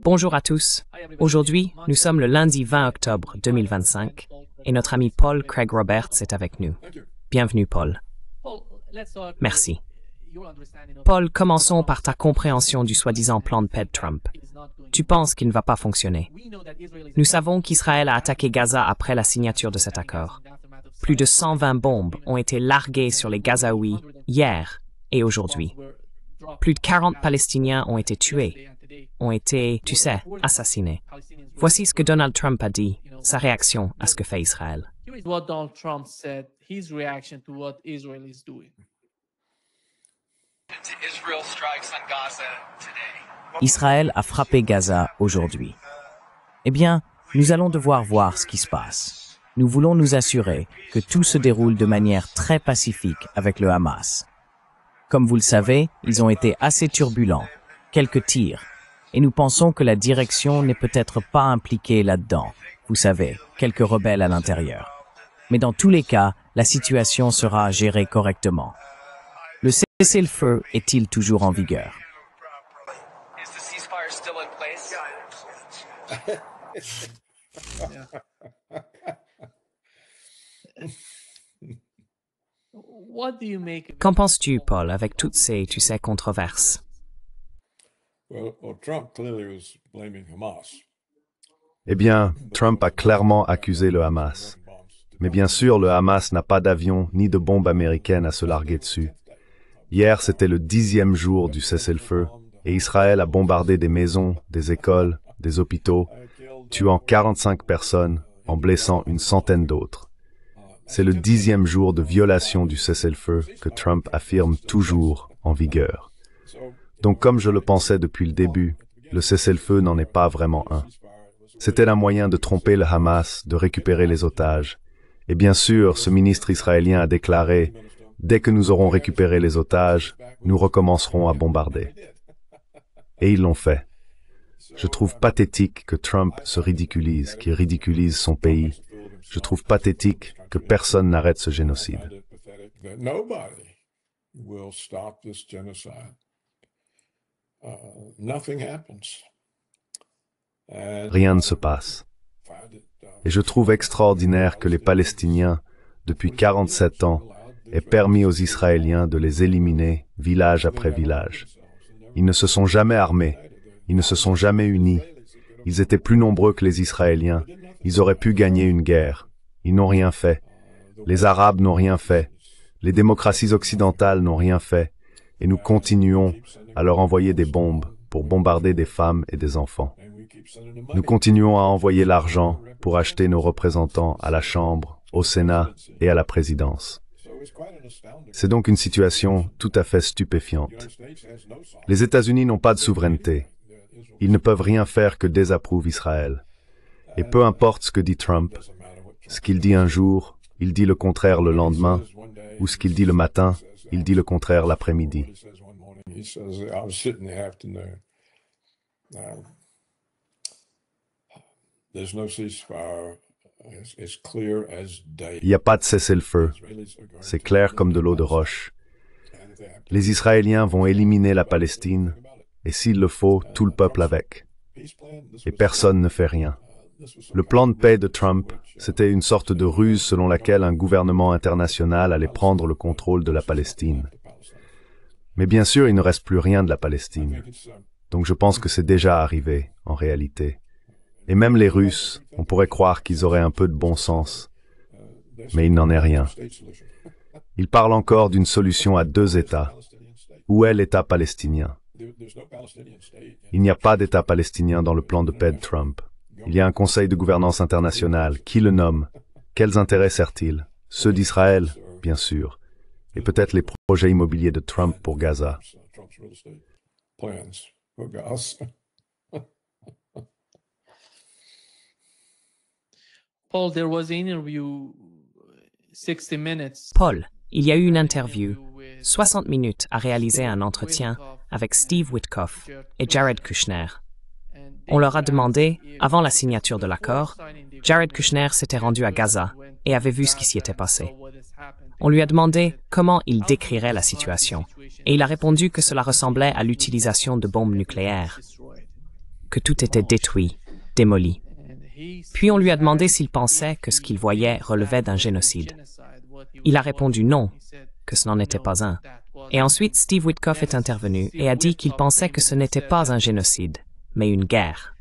Bonjour à tous. Aujourd'hui, nous sommes le lundi 20 octobre 2025 et notre ami Paul Craig Roberts est avec nous. Bienvenue, Paul. Merci. Paul, commençons par ta compréhension du soi-disant plan de paix de Trump. Tu penses qu'il ne va pas fonctionner. Nous savons qu'Israël a attaqué Gaza après la signature de cet accord. Plus de 120 bombes ont été larguées sur les Gazaouis hier et aujourd'hui. Plus de 40 Palestiniens ont été tués, assassinés. Voici ce que Donald Trump a dit, sa réaction à ce que fait Israël. Israël a frappé Gaza aujourd'hui. Eh bien, nous allons devoir voir ce qui se passe. Nous voulons nous assurer que tout se déroule de manière très pacifique avec le Hamas. Comme vous le savez, ils ont été assez turbulents, quelques tirs, et nous pensons que la direction n'est peut-être pas impliquée là-dedans. Vous savez, quelques rebelles à l'intérieur. Mais dans tous les cas, la situation sera gérée correctement. Le cessez-le-feu est-il toujours en vigueur? Qu'en penses-tu, Paul, avec toutes ces, controverses? Eh bien, Trump a clairement accusé le Hamas. Mais bien sûr, le Hamas n'a pas d'avion ni de bombes américaines à se larguer dessus. Hier, c'était le 10e jour du cessez-le-feu et Israël a bombardé des maisons, des écoles, des hôpitaux, tuant 45 personnes en blessant une centaine d'autres. C'est le 10e jour de violation du cessez-le-feu que Trump affirme toujours en vigueur. Donc, comme je le pensais depuis le début, le cessez-le-feu n'en est pas vraiment un. C'était un moyen de tromper le Hamas, de récupérer les otages. Et bien sûr, ce ministre israélien a déclaré « Dès que nous aurons récupéré les otages, nous recommencerons à bombarder. » Et ils l'ont fait. Je trouve pathétique que Trump se ridiculise, qu'il ridiculise son pays. Je trouve pathétique que personne n'arrête ce génocide. Rien ne se passe. Et je trouve extraordinaire que les Palestiniens, depuis 47 ans, aient permis aux Israéliens de les éliminer village après village. Ils ne se sont jamais armés, ils ne se sont jamais unis. Ils étaient plus nombreux que les Israéliens. Ils auraient pu gagner une guerre. Ils n'ont rien fait. Les Arabes n'ont rien fait. Les démocraties occidentales n'ont rien fait. Et nous continuons à leur envoyer des bombes pour bombarder des femmes et des enfants. Nous continuons à envoyer l'argent pour acheter nos représentants à la Chambre, au Sénat et à la présidence. C'est donc une situation tout à fait stupéfiante. Les États-Unis n'ont pas de souveraineté. Ils ne peuvent rien faire que désapprouver Israël. Et peu importe ce que dit Trump, ce qu'il dit un jour, il dit le contraire le lendemain, ou ce qu'il dit le matin, il dit le contraire l'après-midi. Il n'y a pas de cessez-le-feu. C'est clair comme de l'eau de roche. Les Israéliens vont éliminer la Palestine, et s'il le faut, tout le peuple avec. Et personne ne fait rien. Le plan de paix de Trump, c'était une sorte de ruse selon laquelle un gouvernement international allait prendre le contrôle de la Palestine. Mais bien sûr, il ne reste plus rien de la Palestine. Donc je pense que c'est déjà arrivé, en réalité. Et même les Russes, on pourrait croire qu'ils auraient un peu de bon sens. Mais il n'en est rien. Ils parlent encore d'une solution à 2 États. Où est l'État palestinien? Il n'y a pas d'État palestinien dans le plan de paix de Trump. Il y a un conseil de gouvernance internationale. Qui le nomme? Quels intérêts sert-il? Ceux d'Israël, bien sûr. Et peut-être les projets immobiliers de Trump pour Gaza. Paul, il y a eu une interview, 60 minutes à réaliser un entretien avec Steve Witkoff et Jared Kushner. On leur a demandé, avant la signature de l'accord, Jared Kushner s'était rendu à Gaza et avait vu ce qui s'y était passé. On lui a demandé comment il décrirait la situation, et il a répondu que cela ressemblait à l'utilisation de bombes nucléaires. que tout était détruit, démoli. Puis on lui a demandé s'il pensait que ce qu'il voyait relevait d'un génocide. Il a répondu non, que ce n'en était pas un. Et ensuite, Steve Witkoff est intervenu et a dit qu'il pensait que ce n'était pas un génocide, mais une guerre.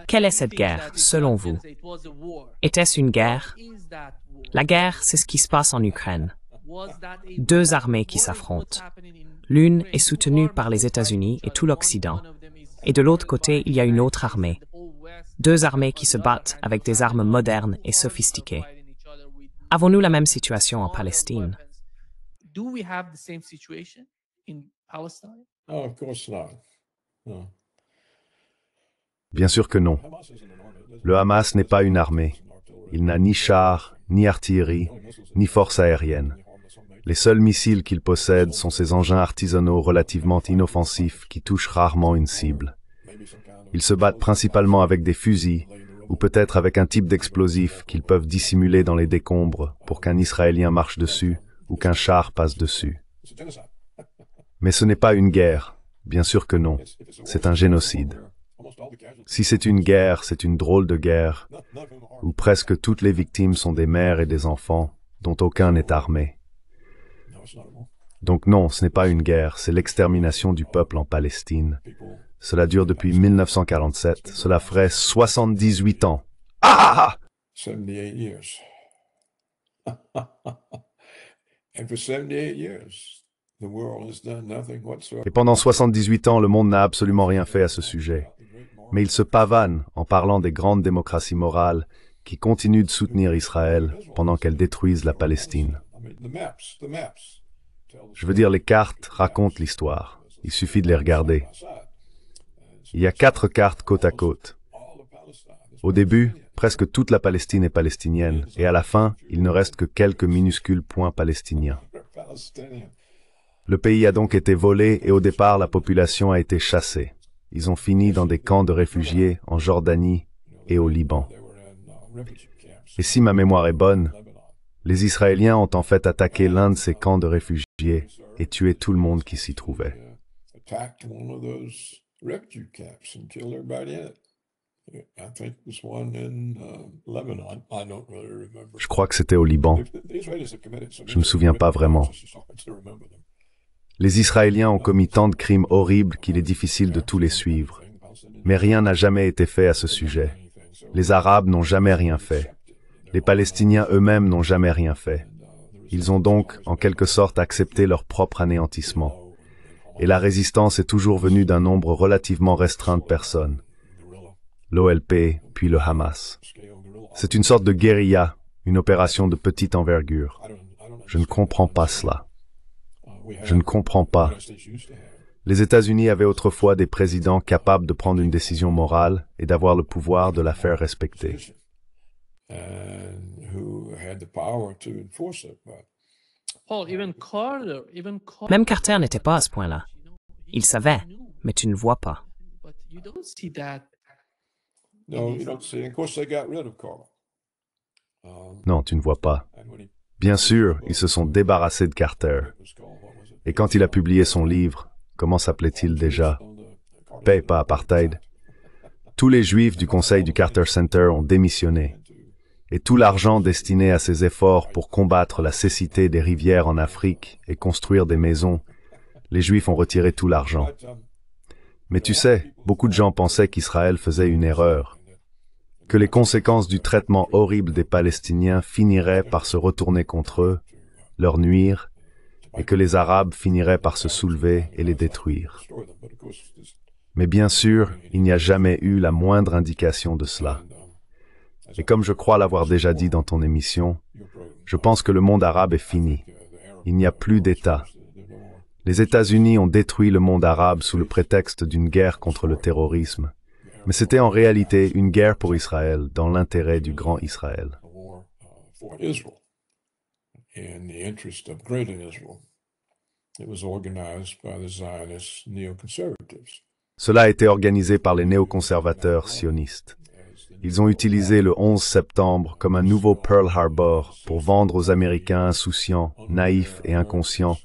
Quelle est cette guerre, selon vous? Était-ce une guerre? La guerre, c'est ce qui se passe en Ukraine. Deux armées qui s'affrontent. L'une est soutenue par les États-Unis et tout l'Occident. Et de l'autre côté, il y a une autre armée. Deux armées qui se battent avec des armes modernes et sophistiquées. Avons-nous la même situation en Palestine? Do we have the same situation in Palestine? No, of course not. No. Bien sûr que non. Le Hamas n'est pas une armée. Il n'a ni chars, ni artillerie, ni force aérienne. Les seuls missiles qu'il possède sont ces engins artisanaux relativement inoffensifs qui touchent rarement une cible. Ils se battent principalement avec des fusils, ou peut-être avec un type d'explosif qu'ils peuvent dissimuler dans les décombres pour qu'un Israélien marche dessus ou qu'un char passe dessus. Mais ce n'est pas une guerre, bien sûr que non, c'est un génocide. Si c'est une guerre, c'est une drôle de guerre, où presque toutes les victimes sont des mères et des enfants, dont aucun n'est armé. Donc non, ce n'est pas une guerre, c'est l'extermination du peuple en Palestine. Cela dure depuis 1947, cela ferait 78 ans. Ah! 78 years. And for 78 years, the world has done nothing whatsoever. Et pendant 78 ans, le monde n'a absolument rien fait à ce sujet. Mais il se pavane en parlant des grandes démocraties morales qui continuent de soutenir Israël pendant qu'elles détruisent la Palestine. Je veux dire, les cartes racontent l'histoire. Il suffit de les regarder. Il y a 4 cartes côte à côte. Au début, presque toute la Palestine est palestinienne, et à la fin, il ne reste que quelques minuscules points palestiniens. Le pays a donc été volé et au départ, la population a été chassée. Ils ont fini dans des camps de réfugiés en Jordanie et au Liban. Et si ma mémoire est bonne, les Israéliens ont en fait attaqué l'un de ces camps de réfugiés et tué tout le monde qui s'y trouvait. Je crois que c'était au Liban. Je ne me souviens pas vraiment. Les Israéliens ont commis tant de crimes horribles qu'il est difficile de tous les suivre. Mais rien n'a jamais été fait à ce sujet. Les Arabes n'ont jamais rien fait. Les Palestiniens eux-mêmes n'ont jamais rien fait. Ils ont donc, en quelque sorte, accepté leur propre anéantissement. Et la résistance est toujours venue d'un nombre relativement restreint de personnes. L'OLP, puis le Hamas. C'est une sorte de guérilla, une opération de petite envergure. Je ne comprends pas cela. Je ne comprends pas. Les États-Unis avaient autrefois des présidents capables de prendre une décision morale et d'avoir le pouvoir de la faire respecter. Même Carter n'était pas à ce point-là. Il savait, mais tu ne vois pas. Non, tu ne vois pas. Bien sûr, ils se sont débarrassés de Carter. Et quand il a publié son livre, comment s'appelait-il déjà? Paix, pas apartheid. Tous les Juifs du conseil du Carter Center ont démissionné. Et tout l'argent destiné à ces efforts pour combattre la cécité des rivières en Afrique et construire des maisons, les Juifs ont retiré tout l'argent. Mais tu sais, beaucoup de gens pensaient qu'Israël faisait une erreur, que les conséquences du traitement horrible des Palestiniens finiraient par se retourner contre eux, leur nuire, et que les Arabes finiraient par se soulever et les détruire. Mais bien sûr, il n'y a jamais eu la moindre indication de cela. Et comme je crois l'avoir déjà dit dans ton émission, je pense que le monde arabe est fini. Il n'y a plus d'État. Les États-Unis ont détruit le monde arabe sous le prétexte d'une guerre contre le terrorisme. Mais c'était en réalité une guerre pour Israël, dans l'intérêt du grand Israël. Cela a été organisé par les néoconservateurs sionistes. Ils ont utilisé le 11 septembre comme un nouveau Pearl Harbor pour vendre aux Américains insouciants, naïfs et inconscients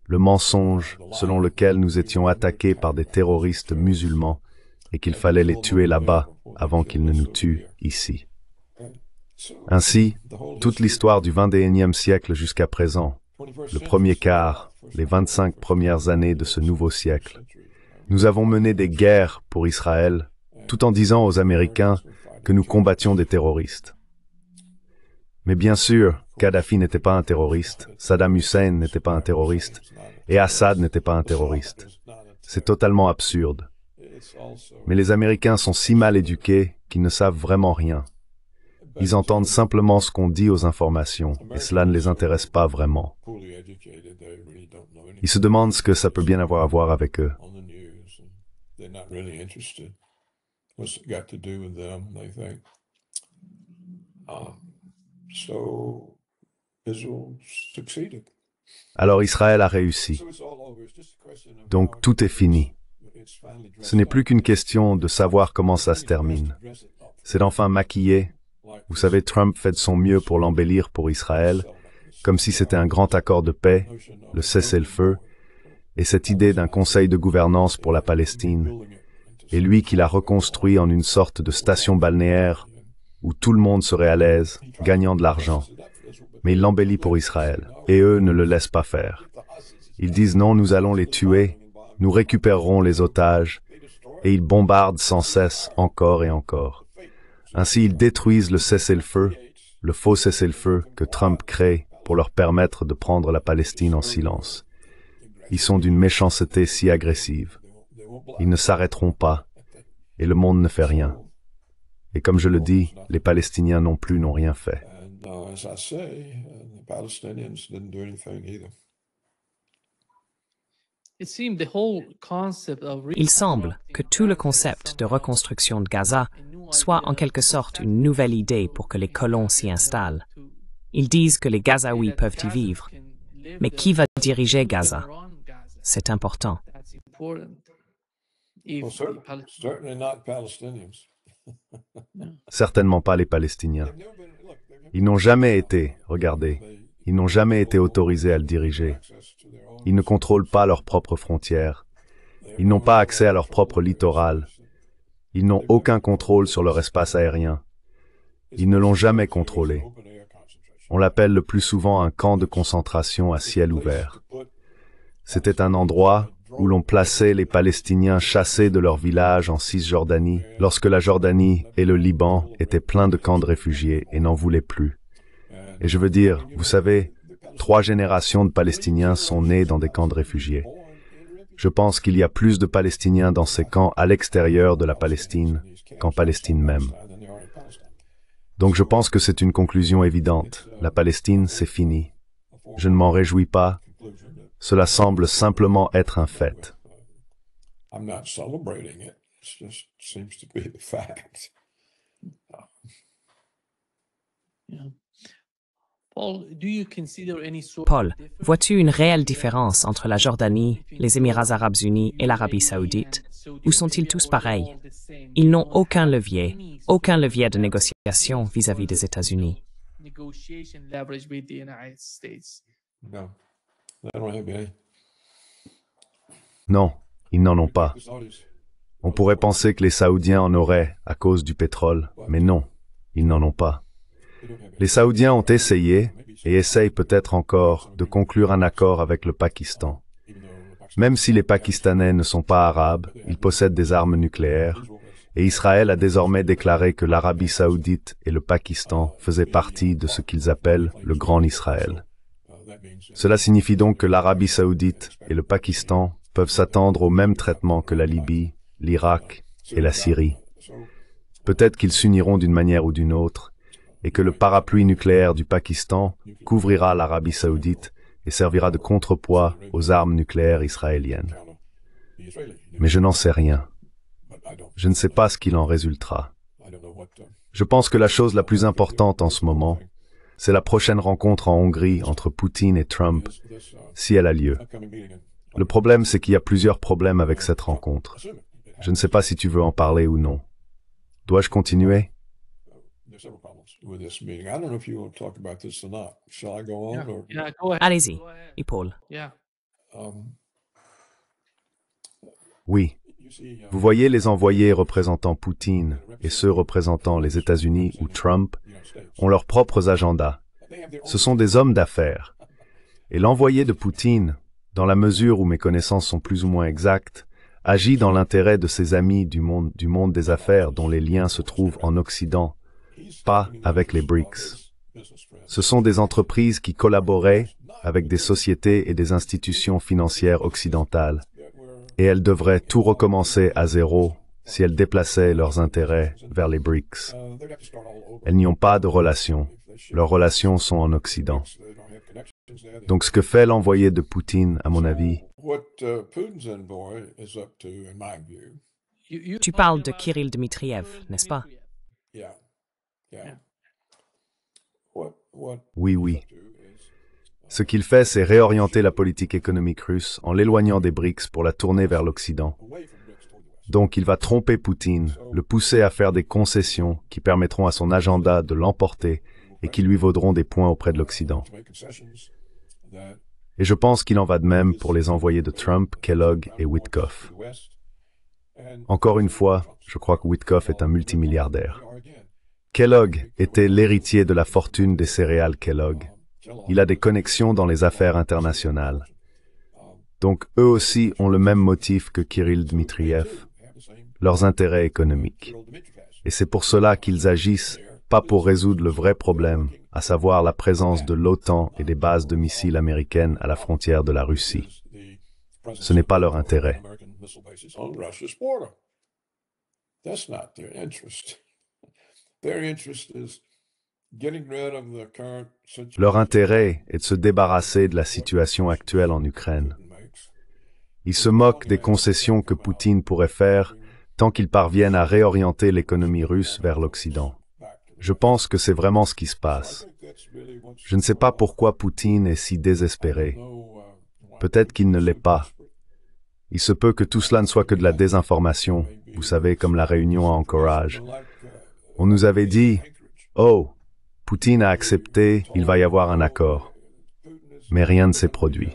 le mensonge selon lequel nous étions attaqués par des terroristes musulmans et qu'il fallait les tuer là-bas avant qu'ils ne nous tuent ici. Ainsi, toute l'histoire du XXIe siècle jusqu'à présent, le premier quart, les 25 premières années de ce nouveau siècle, nous avons mené des guerres pour Israël, tout en disant aux Américains que nous combattions des terroristes. Mais bien sûr, Kadhafi n'était pas un terroriste, Saddam Hussein n'était pas un terroriste, et Assad n'était pas un terroriste. C'est totalement absurde. Mais les Américains sont si mal éduqués qu'ils ne savent vraiment rien. Ils entendent simplement ce qu'on dit aux informations, et cela ne les intéresse pas vraiment. Ils se demandent ce que ça peut bien avoir à voir avec eux. Alors Israël a réussi. Donc tout est fini. Ce n'est plus qu'une question de savoir comment ça se termine. C'est enfin maquillé. Vous savez, Trump fait de son mieux pour l'embellir pour Israël, comme si c'était un grand accord de paix, le cessez-le-feu, et cette idée d'un conseil de gouvernance pour la Palestine, et lui qui l'a reconstruit en une sorte de station balnéaire où tout le monde serait à l'aise, gagnant de l'argent. Mais il l'embellit pour Israël, et eux ne le laissent pas faire. Ils disent non, nous allons les tuer, nous récupérerons les otages, et ils bombardent sans cesse encore et encore. Ainsi, ils détruisent le cessez-le-feu, le faux cessez-le-feu que Trump crée pour leur permettre de prendre la Palestine en silence. Ils sont d'une méchanceté si agressive. Ils ne s'arrêteront pas, et le monde ne fait rien. Et comme je le dis, les Palestiniens non plus n'ont rien fait. Il semble que tout le concept de reconstruction de Gaza soit en quelque sorte une nouvelle idée pour que les colons s'y installent. Ils disent que les Gazaouis peuvent y vivre. Mais qui va diriger Gaza? C'est important. Certainement pas les Palestiniens. Ils n'ont jamais été, regardez, ils n'ont jamais été autorisés à le diriger. Ils ne contrôlent pas leurs propres frontières. Ils n'ont pas accès à leur propre littoral. Ils n'ont aucun contrôle sur leur espace aérien. Ils ne l'ont jamais contrôlé. On l'appelle le plus souvent un camp de concentration à ciel ouvert. C'était un endroit où l'on plaçait les Palestiniens chassés de leur village en Cisjordanie, lorsque la Jordanie et le Liban étaient pleins de camps de réfugiés et n'en voulaient plus. Et je veux dire, vous savez, 3 générations de Palestiniens sont nés dans des camps de réfugiés. Je pense qu'il y a plus de Palestiniens dans ces camps à l'extérieur de la Palestine qu'en Palestine même. Donc je pense que c'est une conclusion évidente. La Palestine, c'est fini. Je ne m'en réjouis pas. Cela semble simplement être un fait. Paul, vois-tu une réelle différence entre la Jordanie, les Émirats arabes unis et l'Arabie saoudite? Ou sont-ils tous pareils? Ils n'ont aucun levier de négociation vis-à-vis des États-Unis. Non, ils n'en ont pas. On pourrait penser que les Saoudiens en auraient à cause du pétrole, mais non, ils n'en ont pas. Les Saoudiens ont essayé, et essayent peut-être encore, de conclure un accord avec le Pakistan. Même si les Pakistanais ne sont pas arabes, ils possèdent des armes nucléaires, et Israël a désormais déclaré que l'Arabie saoudite et le Pakistan faisaient partie de ce qu'ils appellent le Grand Israël. Cela signifie donc que l'Arabie saoudite et le Pakistan peuvent s'attendre au même traitement que la Libye, l'Irak et la Syrie. Peut-être qu'ils s'uniront d'une manière ou d'une autre, et que le parapluie nucléaire du Pakistan couvrira l'Arabie saoudite et servira de contrepoids aux armes nucléaires israéliennes. Mais je n'en sais rien. Je ne sais pas ce qu'il en résultera. Je pense que la chose la plus importante en ce moment, c'est la prochaine rencontre en Hongrie entre Poutine et Trump, si elle a lieu. Le problème, c'est qu'il y a plusieurs problèmes avec cette rencontre. Je ne sais pas si tu veux en parler ou non. Dois-je continuer? Allez-y, et Paul. Oui. Vous voyez les envoyés représentant Poutine et ceux représentant les États-Unis ou Trump ont leurs propres agendas. Ce sont des hommes d'affaires. Et l'envoyé de Poutine, dans la mesure où mes connaissances sont plus ou moins exactes, agit dans l'intérêt de ses amis du monde des affaires dont les liens se trouvent en Occident, pas avec les BRICS. Ce sont des entreprises qui collaboraient avec des sociétés et des institutions financières occidentales. Et elles devraient tout recommencer à zéro si elles déplaçaient leurs intérêts vers les BRICS. Elles n'y ont pas de relations. Leurs relations sont en Occident. Donc ce que fait l'envoyé de Poutine, à mon avis, Tu parles de Kirill Dmitriev, n'est-ce pas? oui. Ce qu'il fait, c'est réorienter la politique économique russe en l'éloignant des BRICS pour la tourner vers l'Occident. Donc il va tromper Poutine, le pousser à faire des concessions qui permettront à son agenda de l'emporter et qui lui vaudront des points auprès de l'Occident. Et je pense qu'il en va de même pour les envoyés de Trump, Kellogg et Witkoff. Encore une fois, je crois que Witkoff est un multimilliardaire. Kellogg était l'héritier de la fortune des céréales Kellogg. Il a des connexions dans les affaires internationales. Donc eux aussi ont le même motif que Kirill Dmitriev, leurs intérêts économiques. Et c'est pour cela qu'ils agissent, pas pour résoudre le vrai problème, à savoir la présence de l'OTAN et des bases de missiles américaines à la frontière de la Russie. Ce n'est pas leur intérêt. Leur intérêt est de se débarrasser de la situation actuelle en Ukraine. Ils se moquent des concessions que Poutine pourrait faire tant qu'ils parviennent à réorienter l'économie russe vers l'Occident. Je pense que c'est vraiment ce qui se passe. Je ne sais pas pourquoi Poutine est si désespéré. Peut-être qu'il ne l'est pas. Il se peut que tout cela ne soit que de la désinformation, vous savez, comme la réunion à Anchorage. On nous avait dit « Oh, Poutine a accepté, il va y avoir un accord. » Mais rien ne s'est produit.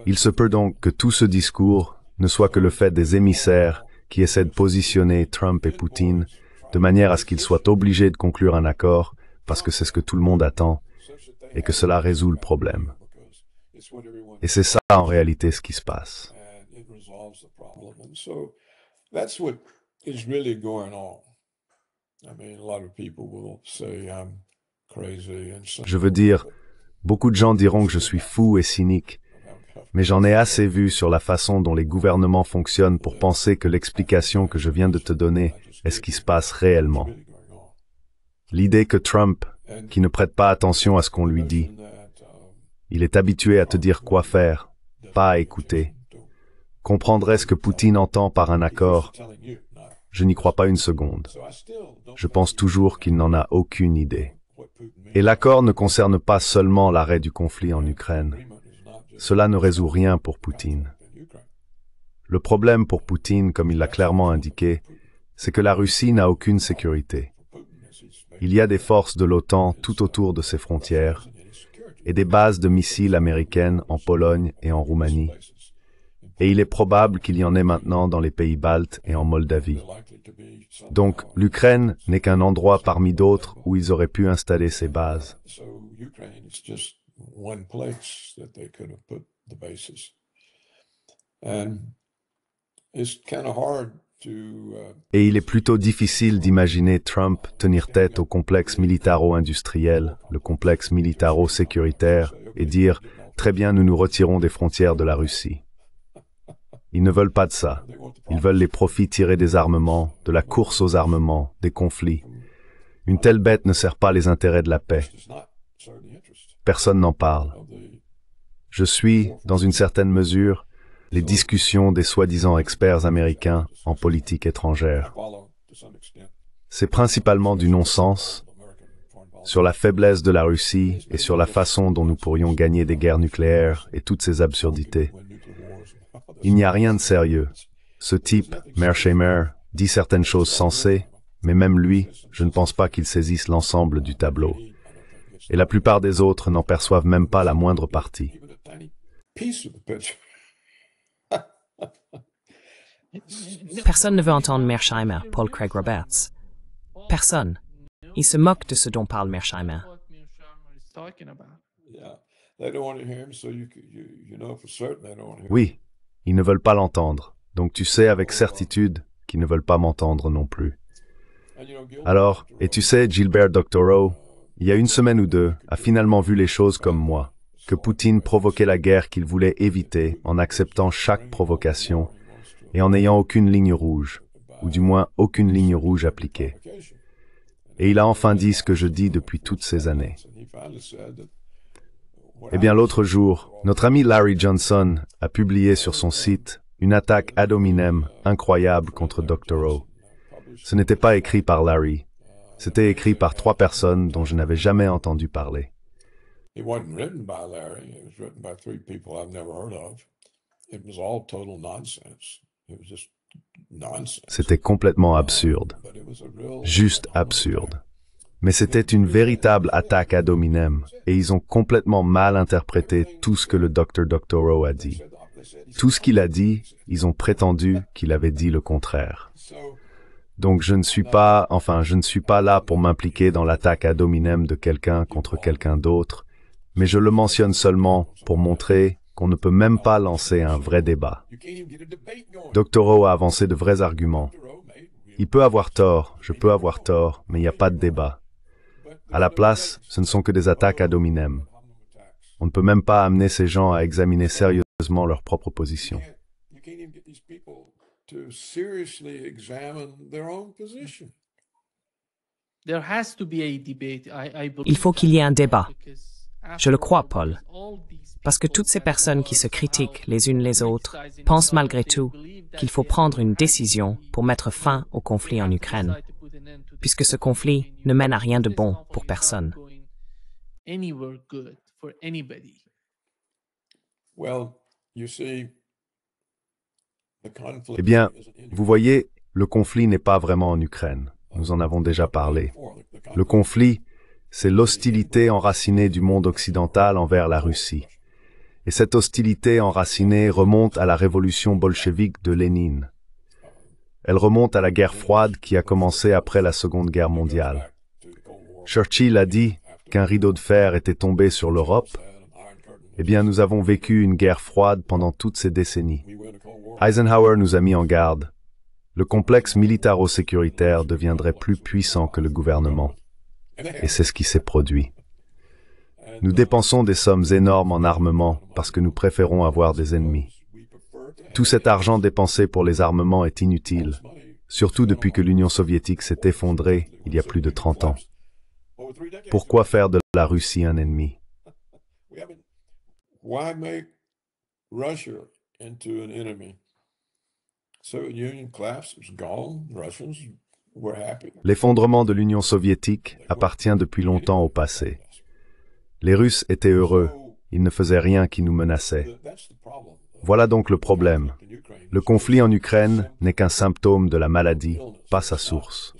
Il se peut donc que tout ce discours ne soit que le fait des émissaires qui essaient de positionner Trump et Poutine de manière à ce qu'ils soient obligés de conclure un accord parce que c'est ce que tout le monde attend et que cela résout le problème. Et c'est ça en réalité ce qui se passe. Je veux dire, beaucoup de gens diront que je suis fou et cynique, mais j'en ai assez vu sur la façon dont les gouvernements fonctionnent pour penser que l'explication que je viens de te donner est ce qui se passe réellement. L'idée que Trump, qui ne prête pas attention à ce qu'on lui dit, il est habitué à te dire quoi faire, pas à écouter, comprendrait ce que Poutine entend par un accord, je n'y crois pas une seconde. Je pense toujours qu'il n'en a aucune idée. Et l'accord ne concerne pas seulement l'arrêt du conflit en Ukraine. Cela ne résout rien pour Poutine. Le problème pour Poutine, comme il l'a clairement indiqué, c'est que la Russie n'a aucune sécurité. Il y a des forces de l'OTAN tout autour de ses frontières et des bases de missiles américaines en Pologne et en Roumanie. Et il est probable qu'il y en ait maintenant dans les pays baltes et en Moldavie. Donc, l'Ukraine n'est qu'un endroit parmi d'autres où ils auraient pu installer ces bases. Et il est plutôt difficile d'imaginer Trump tenir tête au complexe militaro-industriel, le complexe militaro-sécuritaire, et dire « Très bien, nous nous retirons des frontières de la Russie ». Ils ne veulent pas de ça. Ils veulent les profits tirés des armements, de la course aux armements, des conflits. Une telle bête ne sert pas les intérêts de la paix. Personne n'en parle. Je suis, dans une certaine mesure, les discussions des soi-disant experts américains en politique étrangère. C'est principalement du non-sens sur la faiblesse de la Russie et sur la façon dont nous pourrions gagner des guerres nucléaires et toutes ces absurdités. Il n'y a rien de sérieux. Ce type, Mearsheimer, dit certaines choses sensées, mais même lui, je ne pense pas qu'il saisisse l'ensemble du tableau. Et la plupart des autres n'en perçoivent même pas la moindre partie. Personne ne veut entendre Mearsheimer, Paul Craig Roberts. Personne. Il se moque de ce dont parle Mearsheimer. What Mearsheimer is talking about. Yeah, they don't want to hear him, so you know for certain they don't want to hear him. Oui, ils ne veulent pas l'entendre. Donc tu sais avec certitude qu'ils ne veulent pas m'entendre non plus. And you know, Gilbert, Alors, et tu sais, Gilbert Doctorow, il y a une semaine ou deux, a finalement vu les choses comme moi, que Poutine provoquait la guerre qu'il voulait éviter en acceptant chaque provocation et en n'ayant aucune ligne rouge, ou du moins aucune ligne rouge appliquée. Et il a enfin dit ce que je dis depuis toutes ces années. and he finally said that what Eh bien, l'autre jour, notre ami Larry Johnson a publié sur son site une attaque ad hominem incroyable contre Doctorow. Ce n'était pas écrit par Larry. C'était écrit par 3 personnes dont je n'avais jamais entendu parler. it wasn't written by Larry, it was written by 3 people I've never heard of. It was all total nonsense. It was just nonsense. C'était complètement absurde. But it was a real Juste absurde. Mais c'était une véritable attaque ad hominem, et ils ont complètement mal interprété tout ce que le Dr. Doctorow a dit. Tout ce qu'il a dit, ils ont prétendu qu'il avait dit le contraire. So Donc je ne suis pas là pour m'impliquer dans l'attaque ad hominem de quelqu'un contre quelqu'un d'autre, mais je le mentionne seulement pour montrer qu'on ne peut même pas lancer un vrai débat. you can't even get a debate going. Doctorow a avancé de vrais arguments. Doctorow made Il peut avoir tort, je peux avoir tort, mais il n'y a pas de débat. À la place, ce ne sont que des attaques ad hominem. On ne peut même pas amener ces gens à examiner sérieusement leur propre position. you can't even get these people to seriously examine their own position. There has to be a debate. I believe Il faut qu'il y ait un débat. because Je le after crois, all, Paul. all these Parce que people toutes ces that personnes qui se critiquent les unes les autres pensent malgré tout qu'il faut prendre une décision pour mettre fin au conflit en Ukraine, puisque ce conflit ne mène à rien de bon pour personne. Anywhere good for anybody. Well, you see, the conflict Eh bien, isn't in vous voyez, le conflit n'est pas vraiment en Ukraine. Nous en avons déjà parlé. Le conflit, c'est l'hostilité enracinée du monde occidental envers la Russie. Et cette hostilité enracinée remonte à la révolution bolchevique de Lénine. Elle remonte à la guerre froide qui a commencé après la Seconde Guerre mondiale. Churchill a dit qu'un rideau de fer était tombé sur l'Europe. Eh bien, nous avons vécu une guerre froide pendant toutes ces décennies. Eisenhower nous a mis en garde. Le complexe militaro-sécuritaire deviendrait plus puissant que le gouvernement. Et c'est ce qui s'est produit. Nous dépensons des sommes énormes en armement parce que nous préférons avoir des ennemis. Tout cet argent dépensé pour les armements est inutile, surtout depuis que l'Union soviétique s'est effondrée il y a plus de 30 ans. Pourquoi faire de la Russie un ennemi? Why make Russia into an enemy? Soviet Union collapsed, it was gone. Russians were happy. L'effondrement de l'Union soviétique appartient depuis longtemps au passé. Les Russes étaient heureux, ils ne faisaient rien qui nous menaçait. That's the problem. Voilà donc le problème. Le conflit en Ukraine n'est qu'un symptôme de la maladie, pas sa source.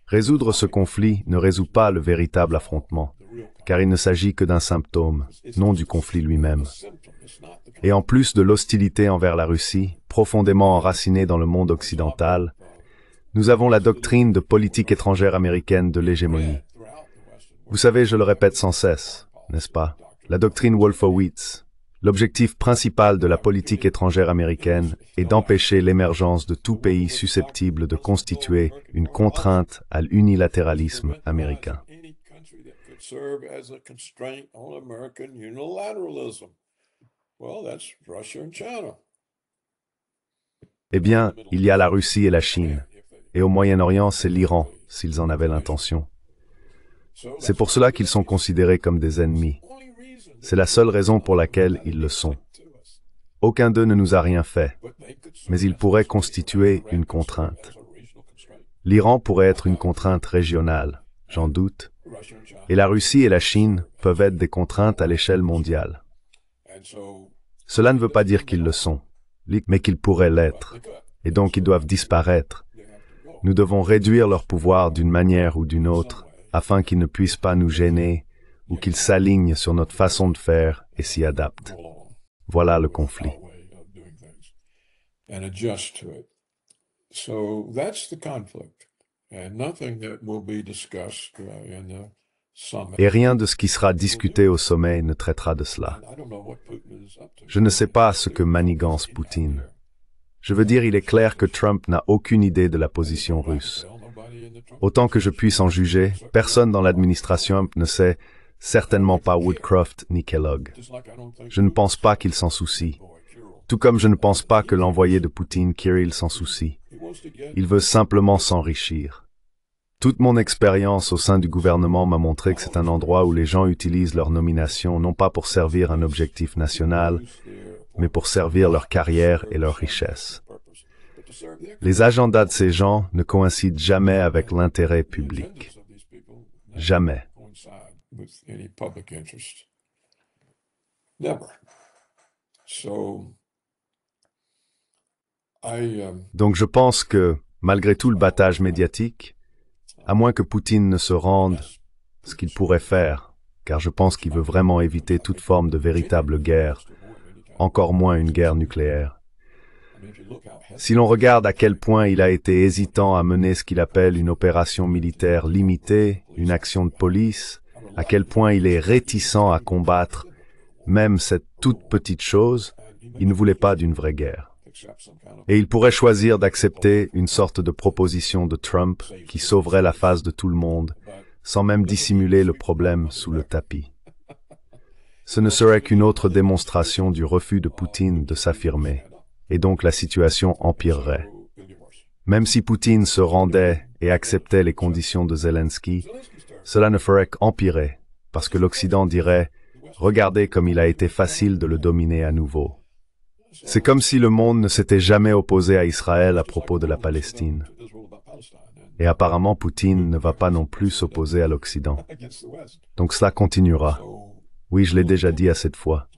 Résoudre ce conflit ne résout pas le véritable affrontement, car il ne s'agit que d'un symptôme, non du conflit lui-même. Et en plus de l'hostilité envers la Russie, profondément enracinée dans le monde occidental, nous avons la doctrine de politique étrangère américaine de l'hégémonie. Vous savez, je le répète sans cesse, n'est-ce pas? La doctrine Wolfowitz. L'objectif principal de la politique étrangère américaine est d'empêcher l'émergence de tout pays susceptible de constituer une contrainte à l'unilatéralisme américain. Any country that could serve as a constraint on American unilateralism. Well, that's Russia and China. Eh bien, il y a la Russie et la Chine. Et au Moyen-Orient, c'est l'Iran, s'ils en avaient l'intention. C'est pour cela qu'ils sont considérés comme des ennemis. C'est la seule raison pour laquelle ils le sont. Aucun d'eux ne nous a rien fait, mais ils pourraient constituer une contrainte. L'Iran pourrait être une contrainte régionale, j'en doute, et la Russie et la Chine peuvent être des contraintes à l'échelle mondiale. Cela ne veut pas dire qu'ils le sont, mais qu'ils pourraient l'être, et donc ils doivent disparaître. Nous devons réduire leur pouvoir d'une manière ou d'une autre, afin qu'ils ne puissent pas nous gêner ou qu'ils s'alignent sur notre façon de faire et s'y adaptent. Voilà le conflit. and adjust to it. So that's the conflict, and nothing that will be discussed in the summit. Et rien de ce qui sera discuté au sommet ne traitera de cela. I don't know what Putin is up to. Je ne sais pas ce que manigance Poutine. Je veux dire, il est clair que Trump n'a aucune idée de la position russe. Autant que je puisse en juger, personne dans l'administration Trump ne sait, certainement pas Woodcroft ni Kellogg. Je ne pense pas qu'il s'en soucie. Tout comme je ne pense pas que l'envoyé de Poutine, Kirill, s'en soucie. Il veut simplement s'enrichir. Toute mon expérience au sein du gouvernement m'a montré que c'est un endroit où les gens utilisent leur nomination non pas pour servir un objectif national, mais pour servir leur carrière et leur richesse. Les agendas de ces gens ne coïncident jamais avec l'intérêt public. Jamais. With any public interest. Never. So, Donc je pense que, malgré tout le battage médiatique, à moins que Poutine ne se rende, ce qu'il pourrait faire, car je pense qu'il veut vraiment éviter toute forme de véritable guerre, encore moins une guerre nucléaire. Si l'on regarde à quel point il a été hésitant à mener ce qu'il appelle une opération militaire limitée, une action de police, à quel point il est réticent à combattre même cette toute petite chose, il ne voulait pas d'une vraie guerre. Et il pourrait choisir d'accepter une sorte de proposition de Trump qui sauverait la face de tout le monde, sans même dissimuler le problème sous le tapis. Ce ne serait qu'une autre démonstration du refus de Poutine de s'affirmer, et donc la situation empirerait. Même si Poutine se rendait et acceptait les conditions de Zelensky, cela ne ferait qu'empirer, parce que l'Occident dirait « Regardez comme il a été facile de le dominer à nouveau ». C'est comme si le monde ne s'était jamais opposé à Israël à propos de la Palestine. Et apparemment, Poutine ne va pas non plus s'opposer à l'Occident. Donc cela continuera. Oui, je l'ai déjà dit à cette fois.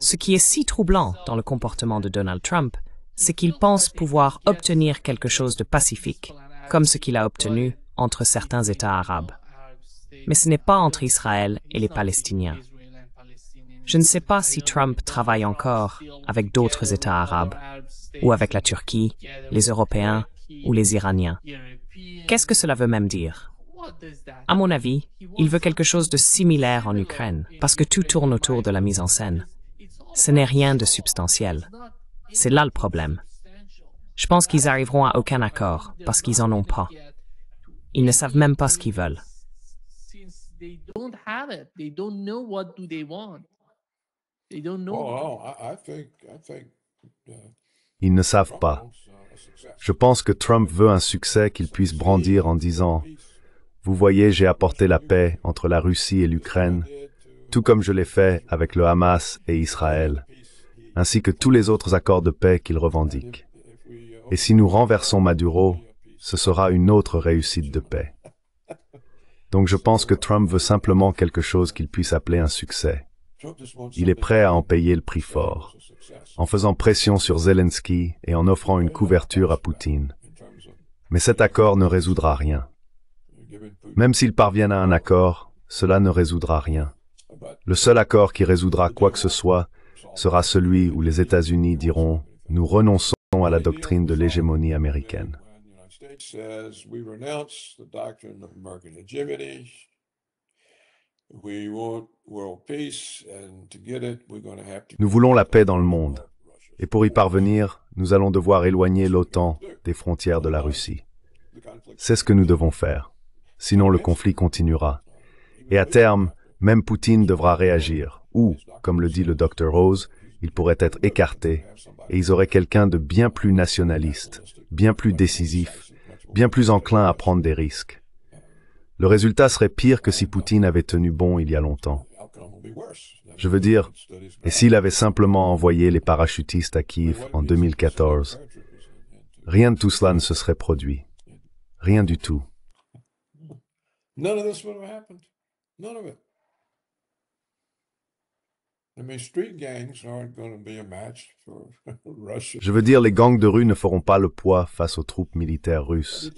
Ce qui est si troublant dans le comportement de Donald Trump, c'est qu'il pense pouvoir obtenir quelque chose de pacifique, comme ce qu'il a obtenu entre certains États arabes. Mais ce n'est pas entre Israël et les Palestiniens. Je ne sais pas si Trump travaille encore avec d'autres États arabes, ou avec la Turquie, les Européens ou les Iraniens. Qu'est-ce que cela veut même dire? À mon avis, il veut quelque chose de similaire en Ukraine, parce que tout tourne autour de la mise en scène. Ce n'est rien de substantiel. C'est là le problème. Je pense qu'ils arriveront à aucun accord, parce qu'ils en ont pas. Ils ne savent même pas ce qu'ils veulent. Ils ne savent pas. Je pense que Trump veut un succès qu'il puisse brandir en disant « Vous voyez, j'ai apporté la paix entre la Russie et l'Ukraine, tout comme je l'ai fait avec le Hamas et Israël, ainsi que tous les autres accords de paix qu'il revendique. Et si nous renversons Maduro, ce sera une autre réussite de paix. » Donc je pense que Trump veut simplement quelque chose qu'il puisse appeler un succès. Il est prêt à en payer le prix fort, en faisant pression sur Zelensky et en offrant une couverture à Poutine. Mais cet accord ne résoudra rien. Même s'ils parviennent à un accord, cela ne résoudra rien. Le seul accord qui résoudra quoi que ce soit sera celui où les États-Unis diront « Nous renonçons à la doctrine de l'hégémonie américaine ». Nous voulons la paix dans le monde, et pour y parvenir, nous allons devoir éloigner l'OTAN des frontières de la Russie. C'est ce que nous devons faire, sinon le conflit continuera. Et à terme, même Poutine devra réagir, ou, comme le dit le Dr Rose, il pourrait être écarté, et ils auraient quelqu'un de bien plus nationaliste, bien plus décisif, bien plus enclin à prendre des risques. Le résultat serait pire que si Poutine avait tenu bon il y a longtemps. Je veux dire, et s'il avait simplement envoyé les parachutistes à Kiev en 2014, rien de tout cela ne se serait produit. Rien du tout. Je veux dire, les gangs de rue ne feront pas le poids face aux troupes militaires russes.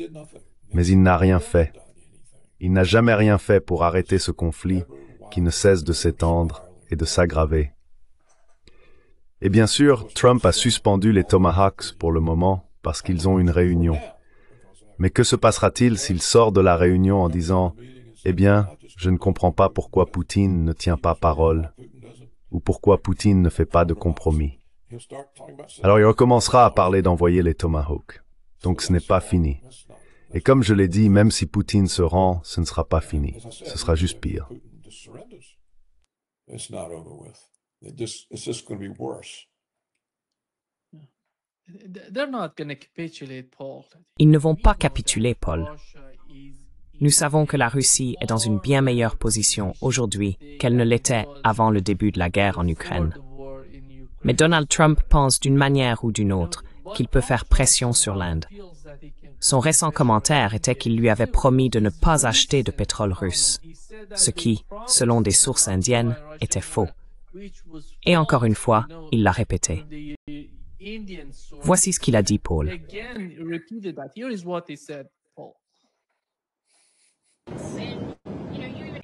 Mais il n'a rien fait. Il n'a jamais rien fait pour arrêter ce conflit, qui ne cesse de s'étendre et de s'aggraver. Et bien sûr, Trump a suspendu les Tomahawks pour le moment parce qu'ils ont une réunion. Mais que se passera-t-il s'il sort de la réunion en disant « Eh bien, je ne comprends pas pourquoi Poutine ne tient pas parole ou pourquoi Poutine ne fait pas de compromis. » Alors il recommencera à parler d'envoyer les Tomahawks. Donc ce n'est pas fini. Et comme je l'ai dit, même si Poutine se rend, ce ne sera pas fini. Ce sera juste pire. Ils ne vont pas capituler, Paul. Nous savons que la Russie est dans une bien meilleure position aujourd'hui qu'elle ne l'était avant le début de la guerre en Ukraine. Mais Donald Trump pense d'une manière ou d'une autre qu'il peut faire pression sur l'Inde. Son récent commentaire était qu'il lui avait promis de ne pas acheter de pétrole russe, ce qui, selon des sources indiennes, était faux. Et encore une fois, il l'a répété. Voici ce qu'il a dit, Paul.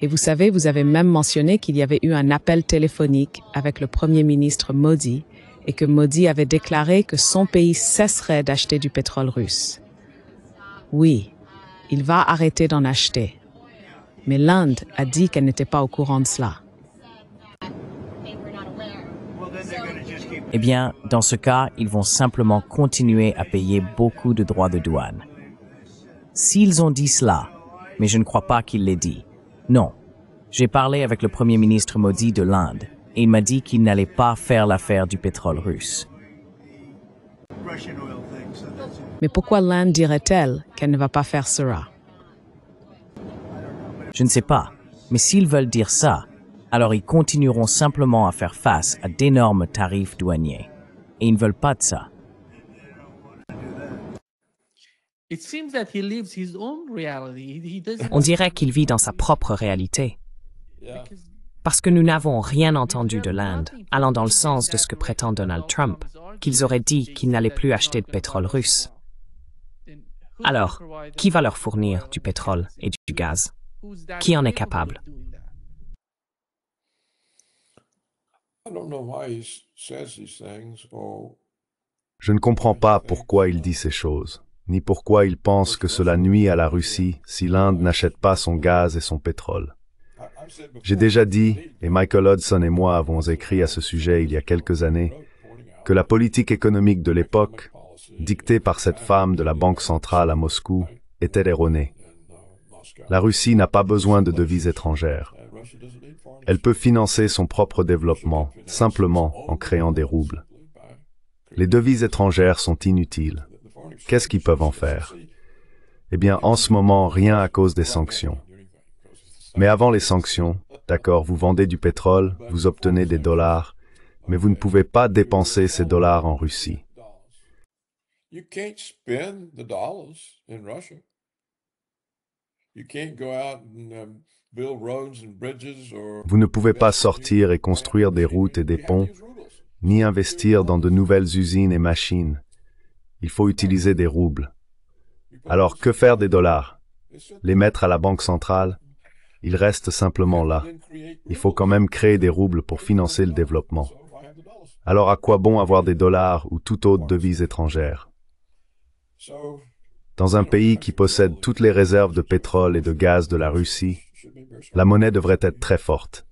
Et vous savez, vous avez même mentionné qu'il y avait eu un appel téléphonique avec le Premier ministre Modi et que Modi avait déclaré que son pays cesserait d'acheter du pétrole russe. Oui, il va arrêter d'en acheter. Mais l'Inde a dit qu'elle n'était pas au courant de cela. Eh bien, dans ce cas, ils vont simplement continuer à payer beaucoup de droits de douane. S'ils ont dit cela, mais je ne crois pas qu'il l'ait dit. Non. J'ai parlé avec le Premier ministre Modi de l'Inde et il m'a dit qu'il n'allait pas faire l'affaire du pétrole russe. Mais pourquoi l'Inde dirait-elle qu'elle ne va pas faire cela? Je ne sais pas, mais s'ils veulent dire ça, alors ils continueront simplement à faire face à d'énormes tarifs douaniers. Et ils ne veulent pas de ça. On dirait qu'il vit dans sa propre réalité. Parce que nous n'avons rien entendu de l'Inde, allant dans le sens de ce que prétend Donald Trump, qu'ils auraient dit qu'ils n'allaient plus acheter de pétrole russe. Alors, qui va leur fournir du pétrole et du gaz? Qui en est capable? Je ne comprends pas pourquoi il dit ces choses, ni pourquoi il pense que cela nuit à la Russie si l'Inde n'achète pas son gaz et son pétrole. J'ai déjà dit, et Michael Hudson et moi avons écrit à ce sujet il y a quelques années, que la politique économique de l'époque, dictée par cette femme de la Banque centrale à Moscou, était erronée. La Russie n'a pas besoin de devises étrangères. Elle peut financer son propre développement, simplement en créant des roubles. Les devises étrangères sont inutiles. Qu'est-ce qu'ils peuvent en faire? Eh bien, en ce moment, rien à cause des sanctions. Mais avant les sanctions, d'accord, vous vendez du pétrole, vous obtenez des dollars, mais vous ne pouvez pas dépenser ces dollars en Russie. Vous ne pouvez pas sortir et construire des routes et des ponts, ni investir dans de nouvelles usines et machines. Il faut utiliser des roubles. Alors, que faire des dollars? Les mettre à la Banque centrale? Ils restent simplement là. Il faut quand même créer des roubles pour financer le développement. Alors à quoi bon avoir des dollars ou toute autre devise étrangère? Dans un pays qui possède toutes les réserves de pétrole et de gaz de la Russie, la monnaie devrait être très forte.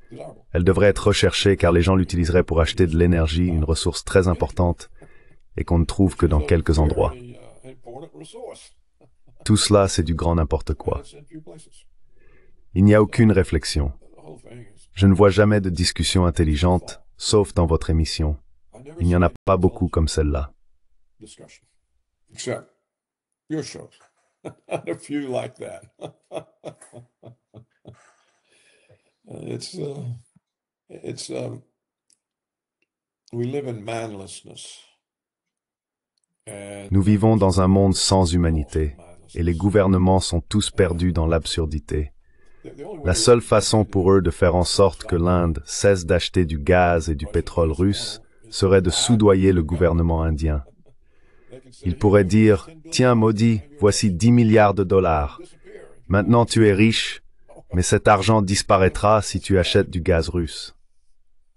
Elle devrait être recherchée car les gens l'utiliseraient pour acheter de l'énergie, une ressource très importante, et qu'on ne trouve que dans quelques endroits. Tout cela, c'est du grand n'importe quoi. Il n'y a aucune réflexion. Je ne vois jamais de discussion intelligente, sauf dans votre émission. Il n'y en a pas beaucoup comme celle-là. Nous vivons dans un monde sans humanité, et les gouvernements sont tous perdus dans l'absurdité. La seule façon pour eux de faire en sorte que l'Inde cesse d'acheter du gaz et du pétrole russe serait de soudoyer le gouvernement indien. Ils pourraient dire « Tiens, Modi, voici 10 milliards de dollars. Maintenant tu es riche, Mais cet argent disparaîtra si tu achètes du gaz russe.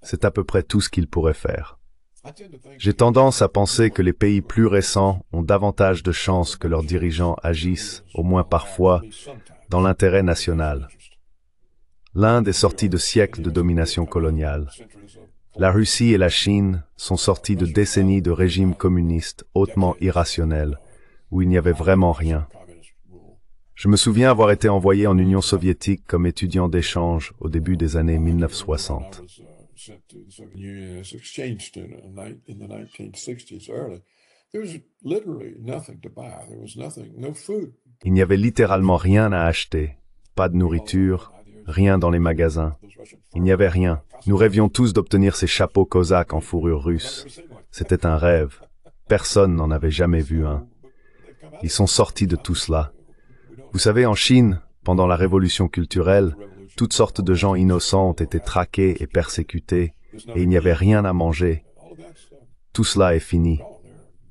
C'est à peu près tout ce qu'il pourrait faire. J'ai tendance à penser que les pays plus récents ont davantage de chances que leurs dirigeants agissent, au moins parfois, dans l'intérêt national. L'Inde est sortie de siècles de domination coloniale. La Russie et la Chine sont sorties de décennies de régimes communistes hautement irrationnels, où il n'y avait vraiment rien. Je me souviens avoir été envoyé en Union soviétique comme étudiant d'échange au début des années 1960. Il n'y avait littéralement rien à acheter, pas de nourriture, rien dans les magasins. Il n'y avait rien. Nous rêvions tous d'obtenir ces chapeaux cosaques en fourrure russe. C'était un rêve. Personne n'en avait jamais vu un. Ils sont sortis de tout cela. Vous savez, en Chine, pendant la révolution culturelle, toutes sortes de gens innocents ont été traqués et persécutés, et il n'y avait rien à manger. Tout cela est fini.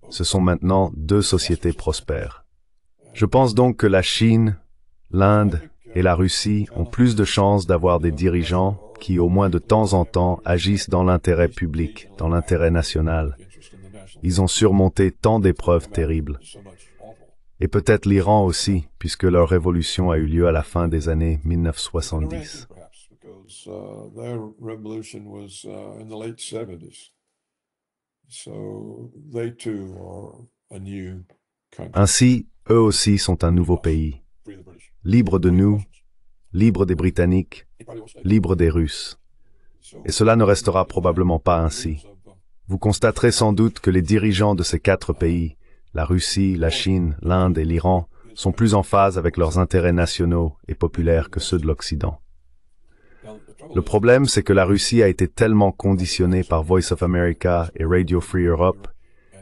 Ce sont maintenant deux sociétés prospères. Je pense donc que la Chine, l'Inde et la Russie ont plus de chances d'avoir des dirigeants qui, au moins de temps en temps, agissent dans l'intérêt public, dans l'intérêt national. Ils ont surmonté tant d'épreuves terribles. Et peut-être l'Iran aussi, puisque leur révolution a eu lieu à la fin des années 1970. Ainsi, eux aussi sont un nouveau pays, libre de nous, libre des Britanniques, libre des Russes. Et cela ne restera probablement pas ainsi. Vous constaterez sans doute que les dirigeants de ces quatre pays, la Russie, la Chine, l'Inde et l'Iran, sont plus en phase avec leurs intérêts nationaux et populaires que ceux de l'Occident. Le problème, c'est que la Russie a été tellement conditionnée par Voice of America et Radio Free Europe,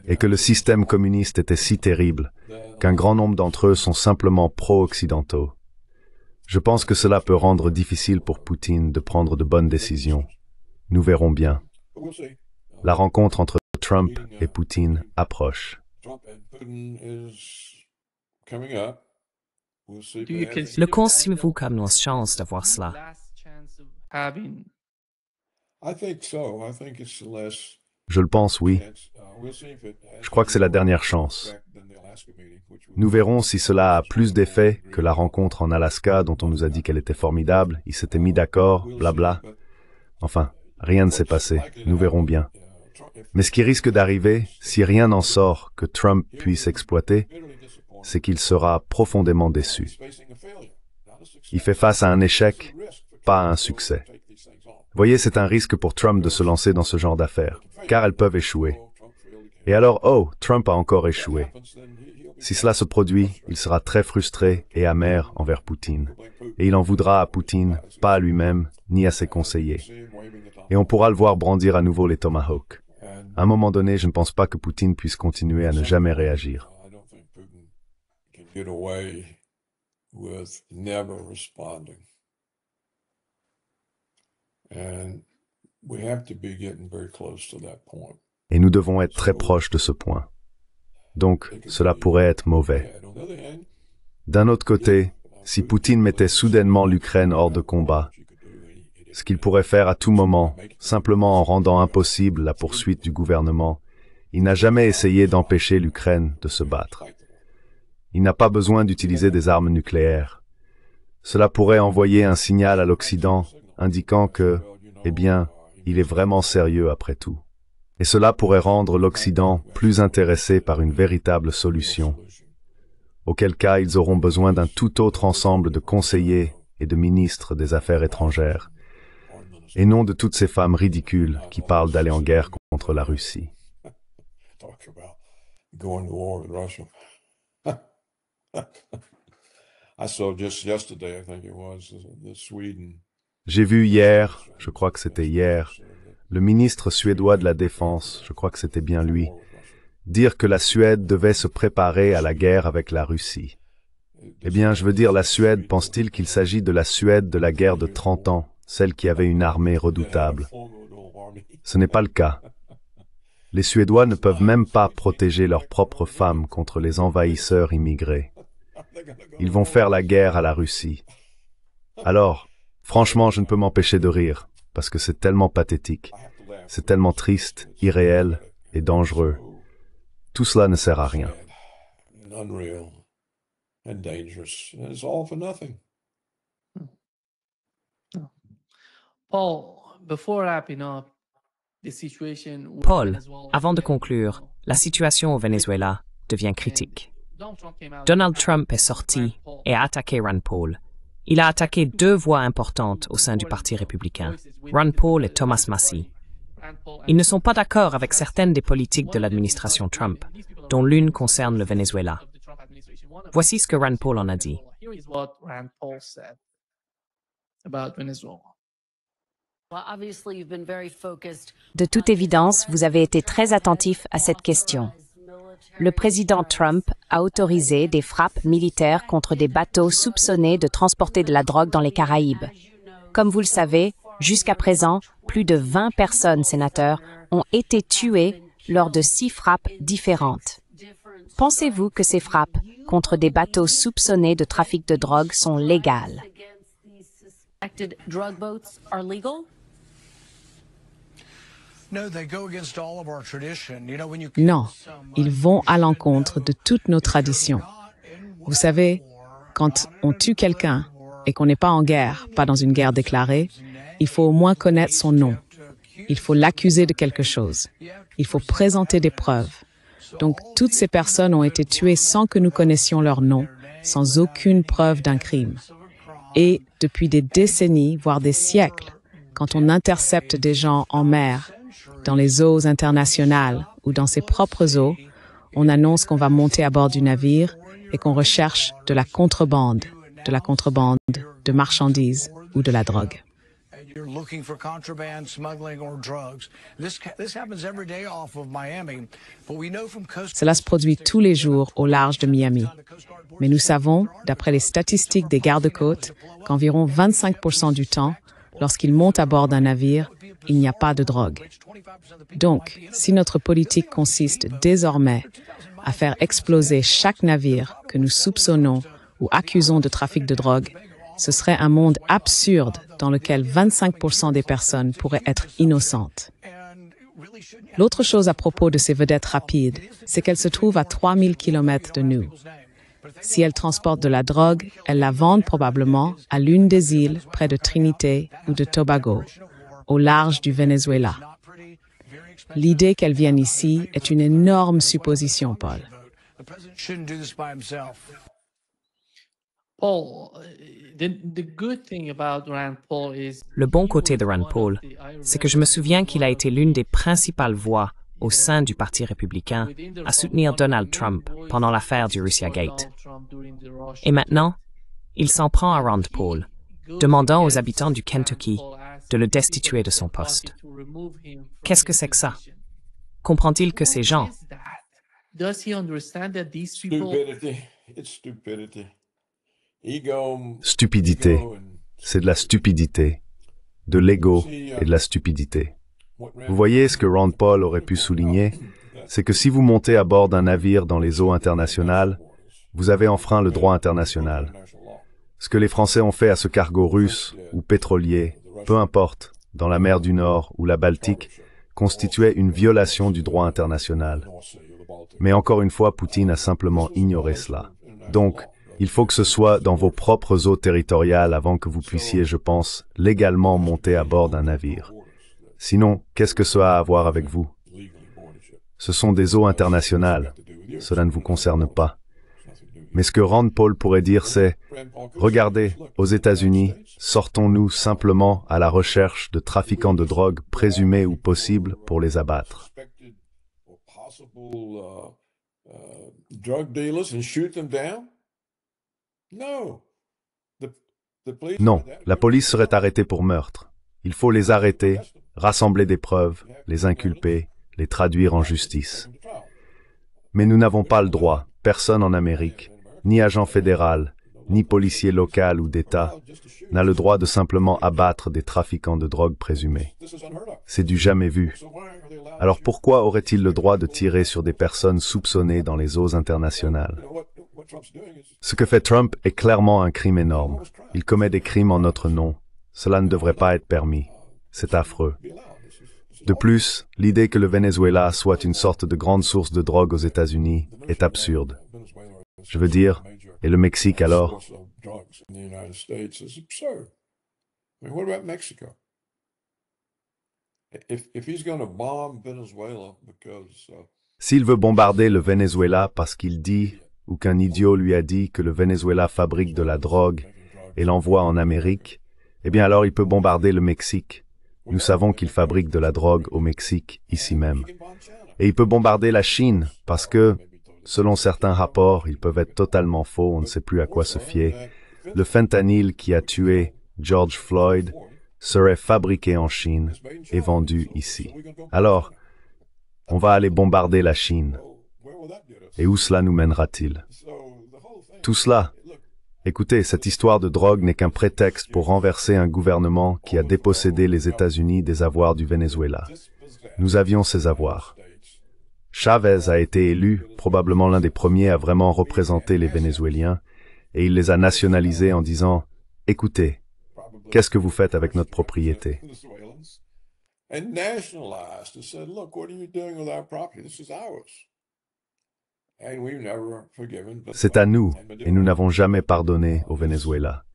et que le système communiste était si terrible, qu'un grand nombre d'entre eux sont simplement pro-occidentaux. Je pense que cela peut rendre difficile pour Poutine de prendre de bonnes décisions. Nous verrons bien. La rencontre entre Trump et Poutine approche. Le considérez-vous comme nos chances de voir cela? Je le pense, oui. Je crois que c'est la dernière chance. Nous verrons si cela a plus d'effet que la rencontre en Alaska dont on nous a dit qu'elle était formidable, ils s'étaient mis d'accord, blabla. Enfin, rien ne s'est passé, nous verrons bien. Mais ce qui risque d'arriver, si rien n'en sort que Trump puisse exploiter, c'est qu'il sera profondément déçu. Il fait face à un échec, pas à un succès. Voyez, c'est un risque pour Trump de se lancer dans ce genre d'affaires, car elles peuvent échouer. Et alors, oh, Trump a encore échoué. Si cela se produit, il sera très frustré et amer envers Poutine. Et il en voudra à Poutine, pas à lui-même, ni à ses conseillers. Et on pourra le voir brandir à nouveau les tomahawks. À un moment donné, je ne pense pas que Poutine puisse continuer à ne jamais réagir. Et nous devons être très proches de ce point. Donc, cela pourrait être mauvais. D'un autre côté, si Poutine mettait soudainement l'Ukraine hors de combat, ce qu'il pourrait faire à tout moment, simplement en rendant impossible la poursuite du gouvernement, il n'a jamais essayé d'empêcher l'Ukraine de se battre. Il n'a pas besoin d'utiliser des armes nucléaires. Cela pourrait envoyer un signal à l'Occident indiquant que, eh bien, il est vraiment sérieux après tout. Et cela pourrait rendre l'Occident plus intéressé par une véritable solution, auquel cas ils auront besoin d'un tout autre ensemble de conseillers et de ministres des Affaires étrangères, et non de toutes ces femmes ridicules qui parlent d'aller en guerre contre la Russie. J'ai vu hier, je crois que c'était hier, le ministre suédois de la Défense, je crois que c'était bien lui, dire que la Suède devait se préparer à la guerre avec la Russie. Eh bien, je veux dire, la Suède, pense-t-il qu'il s'agit de la Suède de la guerre de 30 ans, celle qui avait une armée redoutable? Ce n'est pas le cas. Les Suédois ne peuvent même pas protéger leurs propres femmes contre les envahisseurs immigrés. Ils vont faire la guerre à la Russie. Alors, franchement, je ne peux m'empêcher de rire, parce que c'est tellement pathétique, c'est tellement triste, irréel et dangereux. Tout cela ne sert à rien. And unreal and dangerous. And it's all for nothing. Paul, before wrapping up, the situation with Paul, Venezuela avant de is conclure, la situation au Venezuela devient critique. Donald Trump came out Donald and Trump est sorti et a attaqué Rand Paul. Il a attaqué deux voix importantes au sein du Parti républicain, Rand Paul et Thomas Massie. Rand Paul Ils ne sont pas d'accord avec certaines des politiques de l'administration Trump, dont l'une concerne le Venezuela. of the Trump administration. One of Voici ce que Rand Paul en a dit. Here is what Rand Paul said about Venezuela. De toute évidence, vous avez été très attentif à cette question. Le président Trump a autorisé des frappes militaires contre des bateaux soupçonnés de transporter de la drogue dans les Caraïbes. Comme vous le savez, jusqu'à présent, plus de 20 personnes, sénateurs, ont été tuées lors de 6 frappes différentes. Pensez-vous que ces frappes contre des bateaux soupçonnés de trafic de drogue sont légales? Non, ils vont à l'encontre de toutes nos traditions. Vous savez, quand on tue quelqu'un et qu'on n'est pas en guerre, pas dans une guerre déclarée, il faut au moins connaître son nom. Il faut l'accuser de quelque chose. Il faut présenter des preuves. Donc, toutes ces personnes ont été tuées sans que nous connaissions leur nom, sans aucune preuve d'un crime. Et depuis des décennies, voire des siècles, quand on intercepte des gens en mer, dans les eaux internationales ou dans ses propres eaux, on annonce qu'on va monter à bord du navire et qu'on recherche de la contrebande de marchandises ou de la drogue. Cela se produit tous les jours au large de Miami. Mais nous savons, d'après les statistiques des gardes-côtes, qu'environ 25% du temps, lorsqu'ils montent à bord d'un navire, il n'y a pas de drogue. Donc, si notre politique consiste désormais à faire exploser chaque navire que nous soupçonnons ou accusons de trafic de drogue, ce serait un monde absurde dans lequel 25% des personnes pourraient être innocentes. L'autre chose à propos de ces vedettes rapides, c'est qu'elles se trouvent à 3000 km de nous. Si elles transportent de la drogue, elles la vendent probablement à l'une des îles près de Trinité ou de Tobago, au large du Venezuela. L'idée qu'elles viennent ici est une énorme supposition, Paul. Paul, the good thing about Rand Paul is Le bon côté de Rand Paul, c'est que je me souviens qu'il a été l'une des principales voix au sein du Parti républicain à soutenir Donald Trump pendant l'affaire du Russia Gate. Et maintenant, il s'en prend à Rand Paul, demandant aux habitants du Kentucky de le destituer de son poste. Qu'est-ce que c'est que ça? Comprend-il que ces gens, Does he understand that these people Stupidity. It's stupidity. Ego. Stupidité, c'est de la stupidité, de l'ego et de la stupidité. Vous voyez ce que Rand Paul aurait pu souligner, c'est que si vous montez à bord d'un navire dans les eaux internationales, vous avez enfreint le droit international. Ce que les Français ont fait à ce cargo russe ou pétrolier, peu importe, dans la mer du Nord ou la Baltique, constituait une violation du droit international. Mais encore une fois, Poutine a simplement ignoré cela. Donc, il faut que ce soit dans vos propres eaux territoriales avant que vous puissiez, je pense, légalement monter à bord d'un navire. Sinon, qu'est-ce que cela a à voir avec vous? Ce sont des eaux internationales. Cela ne vous concerne pas. Mais ce que Rand Paul pourrait dire, c'est « Regardez, aux États-Unis, sortons-nous simplement à la recherche de trafiquants de drogue présumés ou possibles pour les abattre. » Non, la police serait arrêtée pour meurtre. Il faut les arrêter, rassembler des preuves, les inculper, les traduire en justice. Mais nous n'avons pas le droit, personne en Amérique, ni agent fédéral, ni policier local ou d'État, n'a le droit de simplement abattre des trafiquants de drogue présumés. C'est du jamais vu. Alors pourquoi aurait-il le droit de tirer sur des personnes soupçonnées dans les eaux internationales? Ce que fait Trump est clairement un crime énorme. Il commet des crimes en notre nom. Cela ne devrait pas être permis. C'est affreux. De plus, l'idée que le Venezuela soit une sorte de grande source de drogue aux États-Unis est absurde. Je veux dire, et le Mexique alors? S'il veut bombarder le Venezuela parce qu'il dit, ou qu'un idiot lui a dit que le Venezuela fabrique de la drogue et l'envoie en Amérique, eh bien alors il peut bombarder le Mexique. Nous savons qu'il fabrique de la drogue au Mexique, ici même. Et il peut bombarder la Chine, parce que, selon certains rapports, ils peuvent être totalement faux, on ne sait plus à quoi se fier, le fentanyl qui a tué George Floyd serait fabriqué en Chine et vendu ici. Alors, on va aller bombarder la Chine. Et où cela nous mènera-t-il? Tout cela. Écoutez, cette histoire de drogue n'est qu'un prétexte pour renverser un gouvernement qui a dépossédé les États-Unis des avoirs du Venezuela. Nous avions ces avoirs. Chavez a été élu, probablement l'un des premiers à vraiment représenter les Vénézuéliens, et il les a nationalisés en disant « Écoutez, qu'est-ce que vous faites avec notre propriété ?» C'est à nous, et nous n'avons jamais pardonné au Venezuela.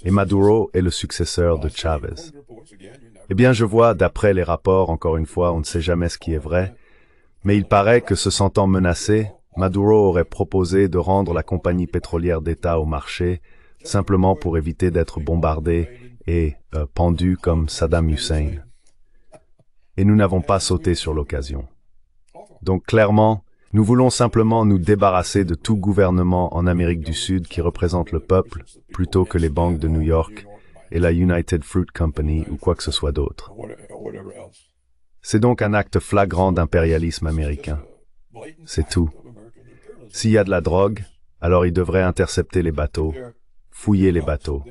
Et Maduro est le successeur de Chavez. Eh bien, je vois, d'après les rapports, encore une fois, on ne sait jamais ce qui est vrai, mais il paraît que se sentant menacé, Maduro aurait proposé de rendre la compagnie pétrolière d'État au marché, simplement pour éviter d'être bombardé et pendu comme Saddam Hussein. Et nous n'avons pas sauté sur l'occasion. Donc clairement, nous voulons simplement nous débarrasser de tout gouvernement en Amérique du Sud qui représente le peuple, plutôt que les banques de New York et la United Fruit Company ou quoi que ce soit d'autre. C'est donc un acte flagrant d'impérialisme américain. C'est tout. S'il y a de la drogue, alors ils devraient intercepter les bateaux, fouiller les bateaux.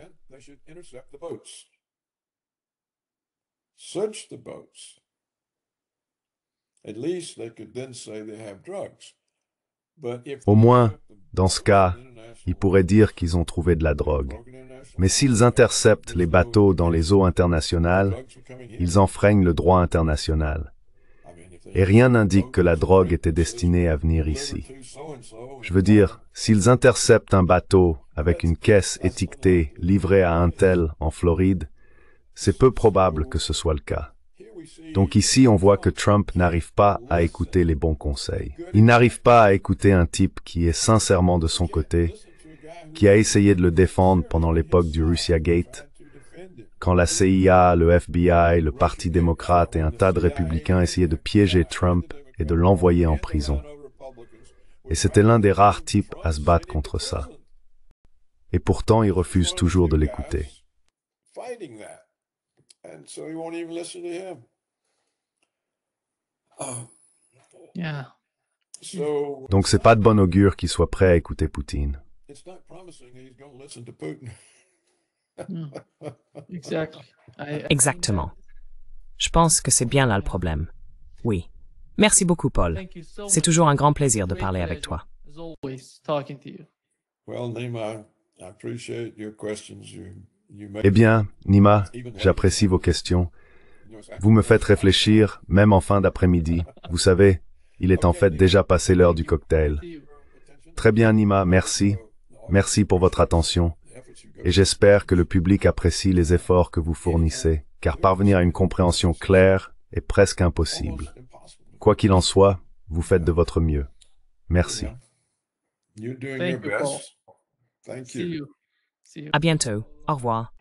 Au moins, dans ce cas, ils pourraient dire qu'ils ont trouvé de la drogue. Mais s'ils interceptent les bateaux dans les eaux internationales, ils enfreignent le droit international. Et rien n'indique que la drogue était destinée à venir ici. Je veux dire, s'ils interceptent un bateau avec une caisse étiquetée livrée à un tel en Floride, c'est peu probable que ce soit le cas. Donc ici, on voit que Trump n'arrive pas à écouter les bons conseils. Il n'arrive pas à écouter un type qui est sincèrement de son côté, qui a essayé de le défendre pendant l'époque du Russia Gate, quand la CIA, le FBI, le Parti démocrate et un tas de républicains essayaient de piéger Trump et de l'envoyer en prison. Et c'était l'un des rares types à se battre contre ça. Et pourtant, il refuse toujours de l'écouter. Donc c'est pas de bon augure qu'il soit prêt à écouter Poutine. Exactement. Je pense que c'est bien là le problème. Oui. Merci beaucoup, Paul. C'est toujours un grand plaisir de parler avec toi. Eh bien, Nima, j'apprécie vos questions. Vous me faites réfléchir, même en fin d'après-midi. Vous savez, il est en fait déjà passé l'heure du cocktail. Très bien, Nima, merci. Merci pour votre attention. Et j'espère que le public apprécie les efforts que vous fournissez, car parvenir à une compréhension claire est presque impossible. Quoi qu'il en soit, vous faites de votre mieux. Merci. À bientôt. Au revoir.